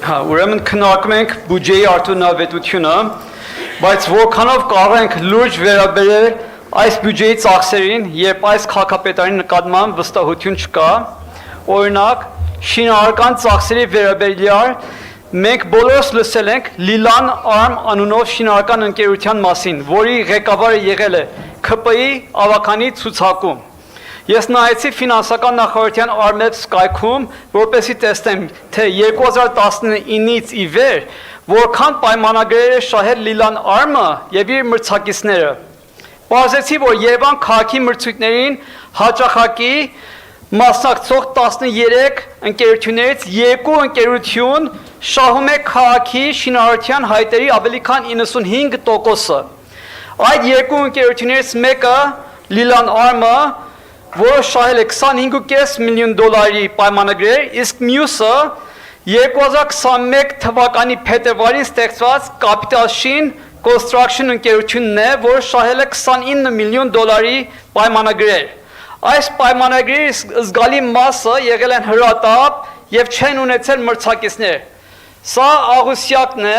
Հա, ուրեմն քննարկում ենք բյուջեի արդյունավետությունը, բայց որքանով կարող ենք լուրջ վերաբերել այս բյուջեի ծախսերին, երբ այս քաղաքապետարանի նկատմամբ վստահություն չկա, օրինակ, շինարարական ծախսերի վերաբերյալ մենք բոլորս լսել ենք Լիլան Արմ անունով շինարարական ընկերության մասին, որի ղեկավարը եղել է ՔՊ-ի ավագանի ցուցակում։ Ես նայեցի ֆինանսական նախարարության Armeps կայքում, որպեսզի տեսնեմ, թե 2019-ից ի վեր որքան պայմանագրեր է շահել Լիլան Արմը եւ իր մրցակիցները։ Պարզեցի, որ Երևան քաղաքի մրցույթներին հաճախակի մասնակցող 13 ընկերություններից 2 ընկերություն շահում է քաղաքի շինարարության հայտերի ավելի քան 95%-ը։ Այդ 2 ընկերություններից մեկը Լիլան Արմը, որը շահել է $25.5 միլիոն պայմանագրեր, իսկ մյուսը 2021 թվականի փետրվարին ստեղծված Capital Shin Construction ընկերությունն է, որը շահել է $29 միլիոն պայմանագրեր։ Այս պայմանագրերի զգալի մասը եղել են հրատապ եւ չեն ունեցել մրցակիցներ։ Սա աղյուսակն է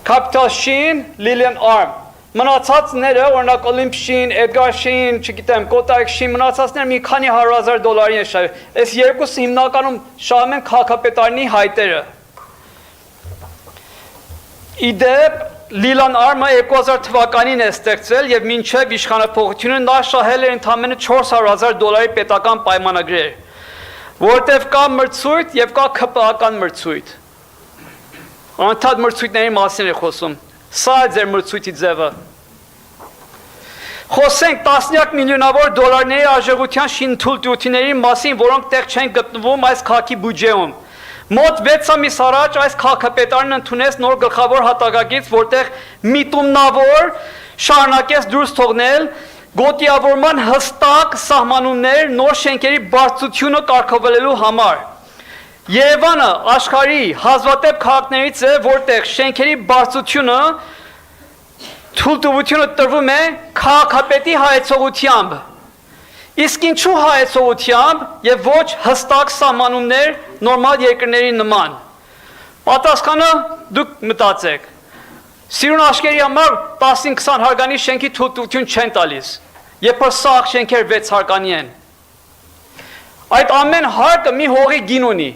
Capital Shin, Lilian Arm։ Մնացածները, օրինակ Olymp Shin, Edgar Shin, չգիտեմ, Kotak Shin, մնացածները մի քանի $100,000 են շահել։ Այս երկուսը հիմնականում շահում են քաղաքապետարանի հայտերը։ Իդեպ Լիլան Արմը 2000 թվականին է ստեղծվել եւ մինչեւ իշխանափոխությունը նա շահել էր ընդամենը $400,000 պետական պայմանագրեր, որտեղ կա մրցույթ եւ կա ՔՊ-ական մրցույթ։ Անդադ մրցույթների մասին է խոսում։ Սա է ձեր մրցույթի ձևը։ Խոսենք տասնյակ միլիոնավոր դոլարների արժողության շինթույլտությունների մասին, որոնք տեղ չեն գտնվում այս քաղաքի բյուջեում։ Մոտ 6 ամիս առաջ այս քաղաքապետարանը ընդունեց նոր գլխավոր հատակագիծ, որտեղ միտումնավոր շարունակեց դուրս թողնել գոտիավորման հստակ սահմանումներ նոր շենքերի բարձրությունը կարգավորելու համար։ Երևանը աշխարհի հազվադեպ քաղաքներից է, որտեղ շենքերի բարձրությունը թույլտվությունը տրվում է քաղաքապետի հայեցողությամբ։ Իսկ ինչու հայեցողությամբ եւ ոչ հստակ սահմանումներ նորմալ երկրների նման։ Պատասխանը դուք մտածեք։ Սիրուն աշկերի համար 15-20 հարկանի շենքի թույլտվություն չեն տալիս, երբ որ սաղ շենքեր 6 հարկանի են։ Այդ ամեն հարկը մի հողի գին ունի։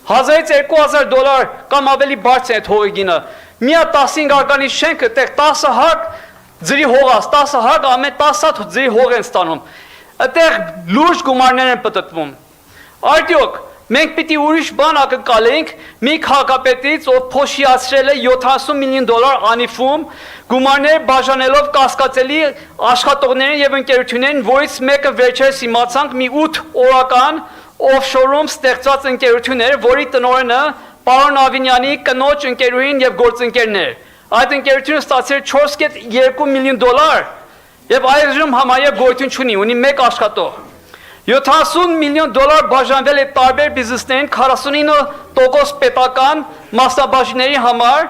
$1,000-2,000 կամ ավելի բարձր է այդ հողի գինը։ Միա 15 հարկանի շենքը տեղ 10 հարկ ձրի հողաց, 10 հարկ ամեն 10 հատ ձրի հող են ստանում։ Այդտեղ լուրջ գումարներ են պտտվում։ Արդյոք մենք պիտի ուրիշ բան ակնկալենք մի քաղաքապետից, ով փոշիացրել է $70 միլիոն անիվում, գումարներ բաժանելով կասկածելի աշխատողներին եւ ընկերություններին, որից մեկը վերջերս իմացանք մի 8 օրական օֆշորում ստեղծված ընկերություն էր, որի տնօրենը պարոն Ավինյանի կնոջ ընկերուհին եւ գործընկերն էր։ Այդ ընկերությունը ստացել $4.2 միլիոն եւ այժմ համարյա գոյություն չունի, ունի 1 աշխատող։ $70 միլիոն բաժանվել է տարբեր բիզնեսներին 49% պետական մասնաբաժինների համար,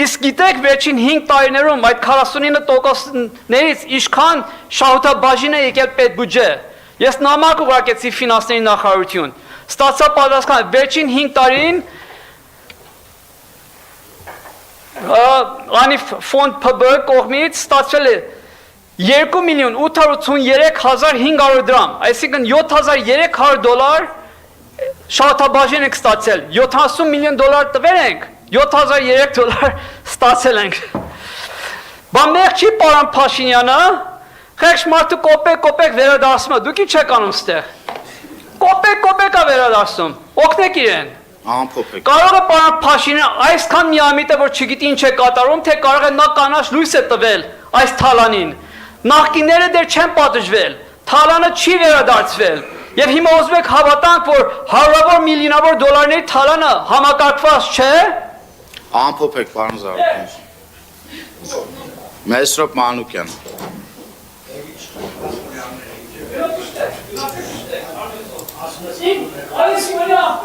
իսկ գիտեք վերջին 5 տարիներում այդ 49%-ներից ինչքան շահութաբաժին է եկել պետբյուջե։ Ես նամակ ուղարկեցի ֆինանսների նախարարություն։ Ստացա պատասխան, վերջին 5 տարին անիվ ֆոնդ ՓԲ կողմից ստացվել է $2,883,500 դրամ, այսինքն $7,300 շահութաբաժին ենք ստացել, $70 միլիոն տվել ենք, $7,300 ստացել ենք։ Բա մեկ չի պարոն Փաշինյանը, խեղճ մարդը կոպեկ վերադարձում է, դուք ինչ եք անում ստեղ։ Կոպեկ է վերադարձում, օգնեք իրեն։ Անփոփեք։ Կարող է պարոն Փաշինյանը այսքան միամիտ է, որ չգիտի ինչ է կատարում, թե կարող է նա կանաչ լույս է տվել այս թալանին։ Նախկինները դեռ չեն պատժվել, թալանը չի վերադարձվել, եւ հիմա ուզում եք հավատանք, որ հարյուրավոր միլիոնավոր դոլարների թալանը համակարգված չէ։ Անփոփեք, պարոն Զարուհի։ Մեսրոպ Մանուկյան։